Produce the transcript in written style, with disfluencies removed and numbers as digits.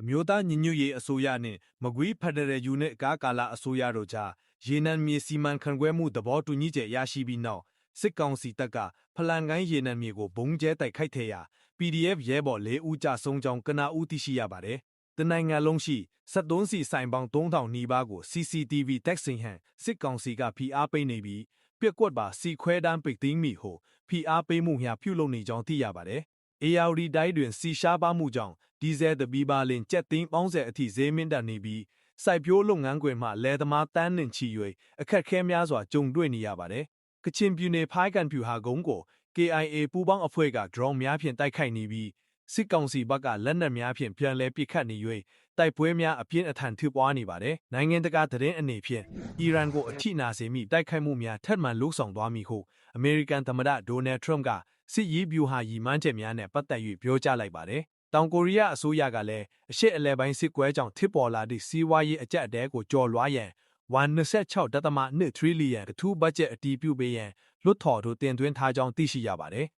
မျိုးသားညီညွတ်ရေးအစိုးရနှင့်မကွေးဖက်ဒရယ်ယူနစ်ကာလအစိုးရတို့ကြားရေနံမြေစီမံခန့်ခွဲမှုသဘောတူညီချက်ရရှိပြီးနောက်စစ်ကောင်စီတပ်ကဖလန်ကိုင်းရေနံမြေကိုဘုံကျဲတိုက်ခိုက်ခဲ့ရာ PDF ရဲဘော်4ဦးကြဆုံးကြောင်းကနဦးသိရှိရပါတယ်။တနိုင်ငံလုံးရှိ73စီဆိုင်ပေါင်း3000နီးပါးကို CCTV တက်ဆင်ဟန်စစ်ကောင်စီကဖိအားပေးနေပြီးပြက်ကွက်ပါစီခွဲတန်းပိတ်သိမ်းမိဟုဖိအားပေးမှုများပြုလုပ်နေကြောင်းသိရပါတယ်။ ARD တိုင်းတွင်စီရှားပါမှုကြောင့်ဒီဇယ်တပီပါလင်ကျက်သိန်းပေါင်းဆက်အထိဈေးမင်းတက်နေပြီးစိုက်ပျိုးလုပ်ငန်းခွင်မှလယ်သမားတန်းနှင့်ချီ၍အခက်ခဲများစွာကြုံတွေ့နေရပါတယ်။ကချင်ပြည်နယ်ဖိုင်းကန်ဖြူဟာကုန်းကို KIA ပူးပေါင်းအဖွဲ့က drone များဖြင့်တိုက်ခိုက်နေပြီးစစ်ကောင်စီဘက်ကလက်နက်များဖြင့်ပြန်လည်ပစ်ခတ်နေ၍တိုက်ပွဲများအပြင်းအထန်ဖြစ်ပွားနေပါတယ်။နိုင်ငံတကာသတင်းအနေဖြင့်အီရန်ကိုအထိနာစေမိတိုက်ခိုက်မှုများထပ်မံလှုပ်ဆောင်သွားမည်ဟုအမေရိကန်သမ္မတဒေါ်နယ်ထရမ့်ကစစ်ရေးဗျူဟာရည်မှန်းချက်များနဲ့ပတ်သက်၍ပြောကြားလိုက်ပါတယ်။တောင်ကိုရီးယားအစိုးရကလည်းအရှေ့အလယ်ပိုင်းစစ်ကွဲကြောင့်ထစ်ပေါ်လာသည့်စီးပွားရေးအကျပ်အတည်းကိုကျော်လွှားရန်126.2 ထရီလီယံအထူးဘတ်ဂျက်အတည်ပြုပေးရန်လွှတ်တော်သို့တင်သွင်းထားကြောင်းသိရှိရပါတယ်။